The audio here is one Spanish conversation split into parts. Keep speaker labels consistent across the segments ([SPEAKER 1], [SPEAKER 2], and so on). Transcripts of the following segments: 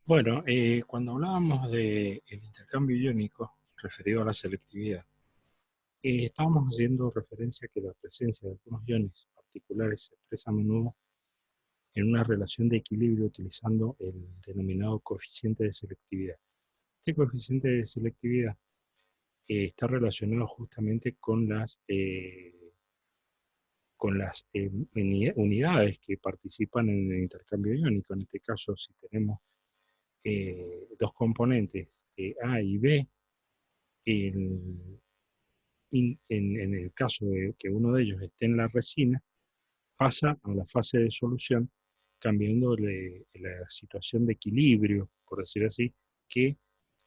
[SPEAKER 1] Bueno, cuando hablábamos del intercambio iónico referido a la selectividad, estábamos haciendo referencia a que la presencia de algunos iones particulares se expresa a menudo en una relación de equilibrio utilizando el denominado coeficiente de selectividad. Este coeficiente de selectividad está relacionado justamente con las unidades que participan en el intercambio iónico. En este caso, si tenemos dos componentes A y B, el, en el caso de que uno de ellos esté en la resina, pasa a la fase de solución, cambiando la situación de equilibrio, por decir así, que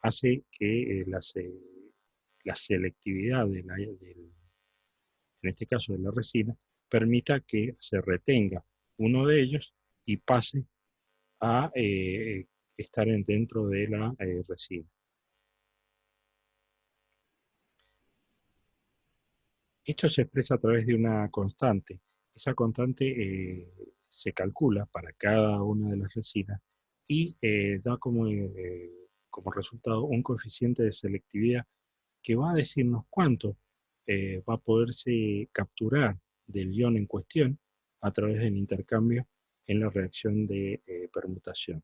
[SPEAKER 1] hace que la selectividad en este caso de la resina, permita que se retenga uno de ellos y pase a estar dentro de la resina. Esto se expresa a través de una constante. Esa constante se calcula para cada una de las resinas y da como resultado un coeficiente de selectividad que va a decirnos cuánto va a poderse capturar del ion en cuestión a través del intercambio en la reacción de permutación.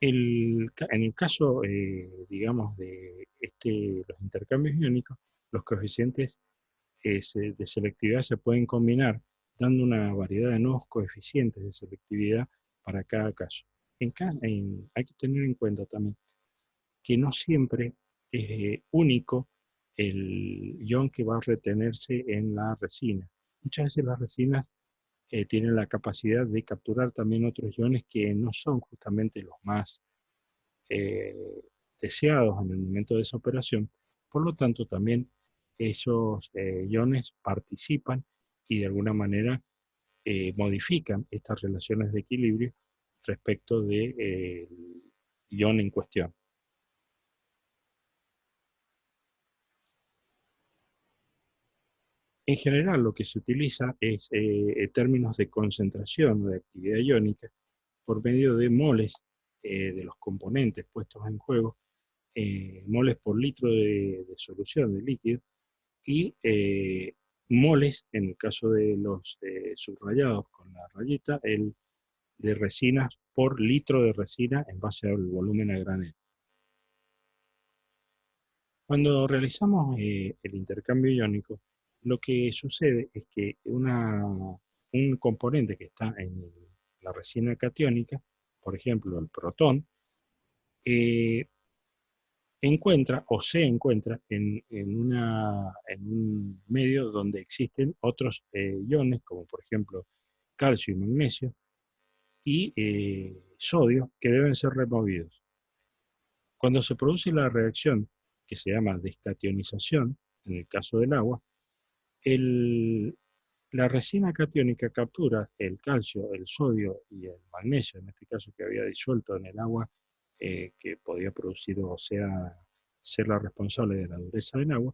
[SPEAKER 1] En el caso, digamos, de los intercambios iónicos, los coeficientes de selectividad se pueden combinar dando una variedad de nuevos coeficientes de selectividad para cada caso. Hay que tener en cuenta también que no siempre es único el ion que va a retenerse en la resina. Muchas veces las resinas tienen la capacidad de capturar también otros iones que no son justamente los más eh, deseados en el momento de esa operación. Por lo tanto, también esos iones participan y de alguna manera modifican estas relaciones de equilibrio respecto del ion en cuestión. En general, lo que se utiliza es términos de concentración o de actividad iónica por medio de moles de los componentes puestos en juego, moles por litro de solución de líquido, y moles, en el caso de los subrayados con la rayita, de resinas por litro de resina en base al volumen a granel. Cuando realizamos el intercambio iónico, lo que sucede es que un componente que está en la resina catiónica, por ejemplo el protón, eh, encuentra o se encuentra en un medio donde existen otros iones, como por ejemplo calcio y magnesio, y sodio, que deben ser removidos. Cuando se produce la reacción que se llama descationización, en el caso del agua, el, la resina catiónica captura el calcio, el sodio y el magnesio, en este caso que había disuelto en el agua, que podía producir o sea ser la responsable de la dureza del agua,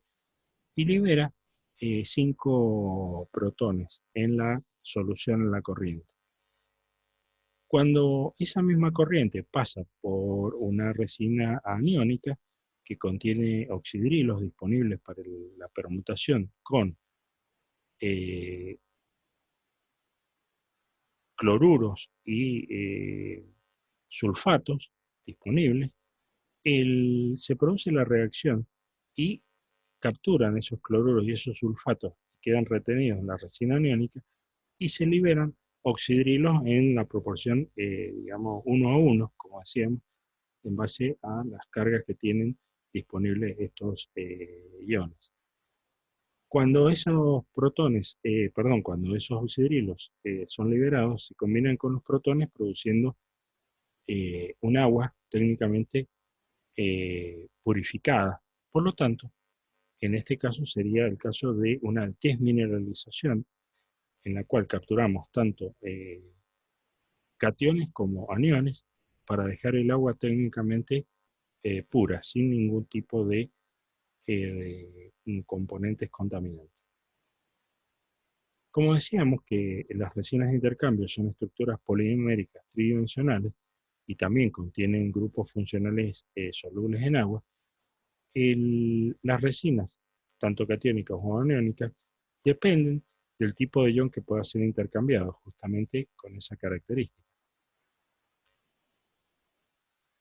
[SPEAKER 1] y libera 5 protones en la solución en la corriente. Cuando esa misma corriente pasa por una resina aniónica que contiene oxidrilos disponibles para la permutación con eh, cloruros y sulfatos disponibles, se produce la reacción y capturan esos cloruros y esos sulfatos que quedan retenidos en la resina aniónica y se liberan oxidrilos en la proporción, digamos, 1 a 1, como decíamos, en base a las cargas que tienen disponibles estos iones. Cuando esos oxidrilos son liberados, se combinan con los protones produciendo un agua técnicamente purificada. Por lo tanto, en este caso sería el caso de una desmineralización en la cual capturamos tanto cationes como aniones para dejar el agua técnicamente pura, sin ningún tipo de componentes contaminantes. Como decíamos que las resinas de intercambio son estructuras poliméricas tridimensionales y también contienen grupos funcionales solubles en agua, las resinas, tanto catiónicas o aniónicas, dependen del tipo de ion que pueda ser intercambiado, justamente con esa característica.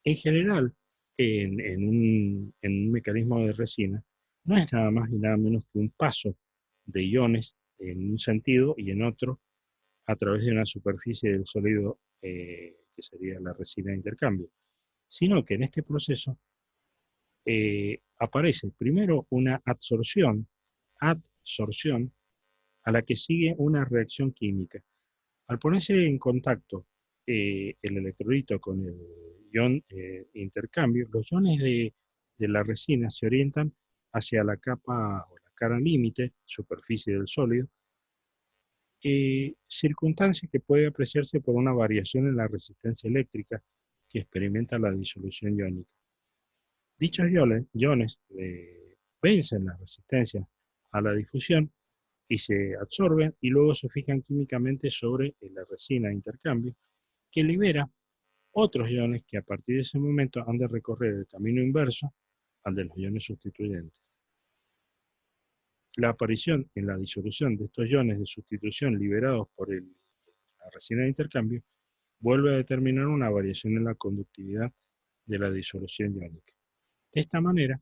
[SPEAKER 1] En general, en un mecanismo de resina, no es nada más y nada menos que un paso de iones en un sentido y en otro a través de una superficie del sólido que sería la resina de intercambio, sino que en este proceso aparece primero una adsorción a la que sigue una reacción química. Al ponerse en contacto el electrolito con el ion intercambio, los iones de la resina se orientan hacia la capa o la cara límite, superficie del sólido, circunstancia que puede apreciarse por una variación en la resistencia eléctrica que experimenta la disolución iónica. Dichos iones vencen la resistencia a la difusión y se absorben y luego se fijan químicamente sobre la resina de intercambio que libera otros iones que a partir de ese momento han de recorrer el camino inverso al de los iones sustituyentes. La aparición en la disolución de estos iones de sustitución liberados por la resina de intercambio vuelve a determinar una variación en la conductividad de la disolución iónica. De esta manera,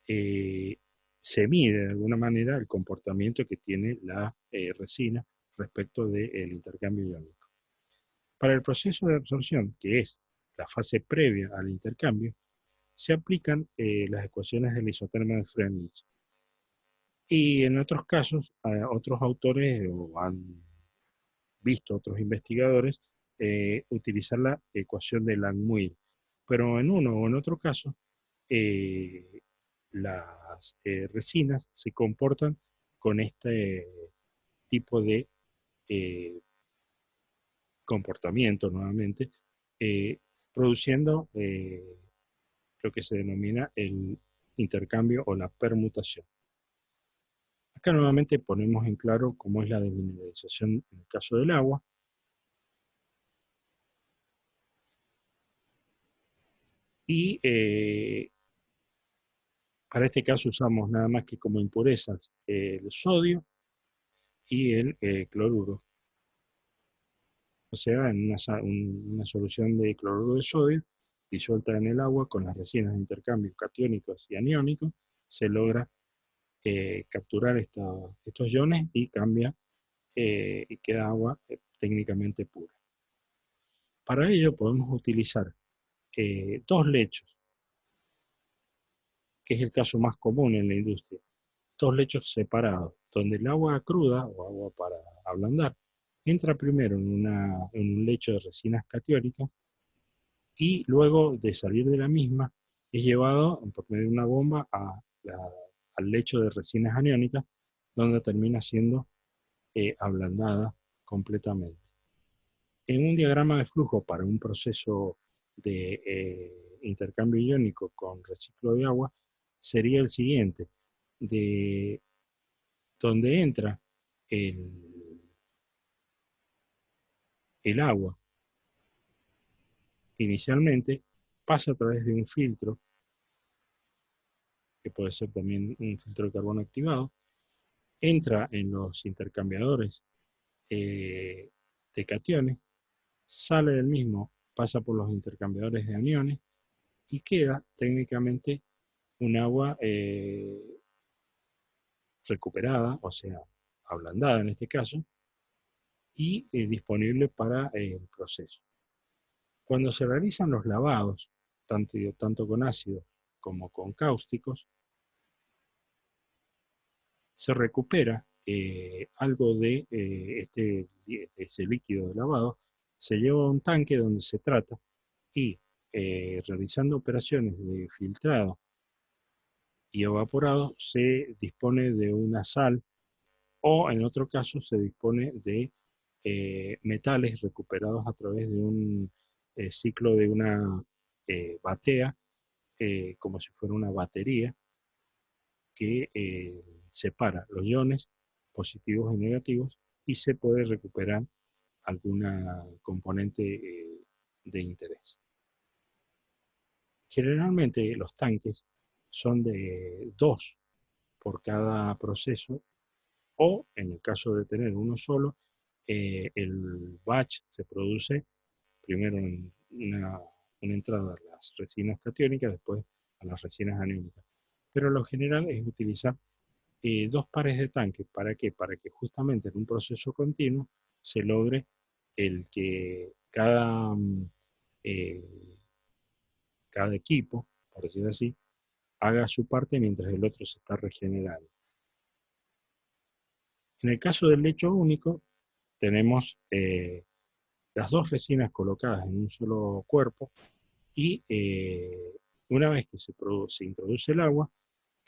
[SPEAKER 1] eh, se mide de alguna manera el comportamiento que tiene la resina respecto del intercambio iónico. Para el proceso de absorción, que es la fase previa al intercambio, se aplican las ecuaciones del isotermo de Freundlich. Y en otros casos, otros autores o han visto otros investigadores utilizar la ecuación de Langmuir. Pero en uno o en otro caso, eh, las resinas se comportan con este tipo de eh, comportamiento nuevamente, produciendo lo que se denomina el intercambio o la permutación. Acá nuevamente ponemos en claro cómo es la demineralización en el caso del agua. Y para este caso usamos nada más que como impurezas el sodio y el cloruro. O sea, en una solución de cloruro de sodio disuelta en el agua con las resinas de intercambio catiónicos y aniónicos, se logra capturar estos iones y cambia y queda agua técnicamente pura. Para ello podemos utilizar dos lechos, que es el caso más común en la industria, dos lechos separados, donde el agua cruda o agua para ablandar entra primero en un lecho de resinas catiónicas y luego de salir de la misma es llevado por medio de una bomba al lecho de resinas aniónicas, donde termina siendo ablandada completamente. En un diagrama de flujo para un proceso de intercambio iónico con reciclo de agua sería el siguiente, de donde entra el, el agua inicialmente, pasa a través de un filtro, que puede ser también un filtro de carbono activado, entra en los intercambiadores de cationes, sale del mismo, pasa por los intercambiadores de aniones y queda técnicamente un agua recuperada, o sea, ablandada en este caso, y disponible para el proceso. Cuando se realizan los lavados, tanto con ácidos como con cáusticos, se recupera algo de ese líquido de lavado, se lleva a un tanque donde se trata y realizando operaciones de filtrado y evaporado se dispone de una sal o en otro caso se dispone de metales recuperados a través de un ciclo de una batea, como si fuera una batería, que separa los iones positivos y negativos y se puede recuperar alguna componente de interés. Generalmente los tanques son de 2 por cada proceso, o en el caso de tener uno solo, el batch se produce primero en una entrada a las resinas catiónicas, después a las resinas aniónicas. Pero lo general es utilizar 2 pares de tanques. ¿Para qué? Para que justamente en un proceso continuo se logre el que eh, cada equipo, por decirlo así, haga su parte mientras el otro se está regenerando. En el caso del lecho único, tenemos las 2 resinas colocadas en un solo cuerpo y una vez que se introduce el agua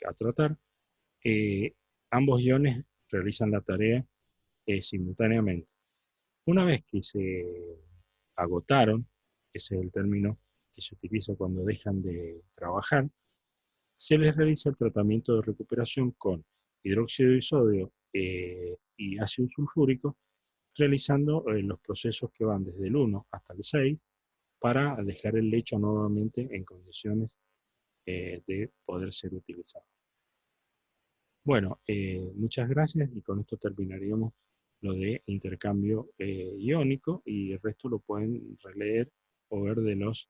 [SPEAKER 1] a tratar, eh, ambos iones realizan la tarea simultáneamente. Una vez que se agotaron, ese es el término que se utiliza cuando dejan de trabajar, se les realiza el tratamiento de recuperación con hidróxido de sodio y ácido sulfúrico, realizando los procesos que van desde el 1 hasta el 6 para dejar el lecho nuevamente en condiciones de poder ser utilizado. Bueno, muchas gracias y con esto terminaríamos lo de intercambio iónico y el resto lo pueden releer o ver de los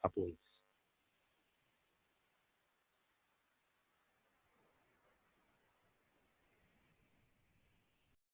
[SPEAKER 1] apuntes.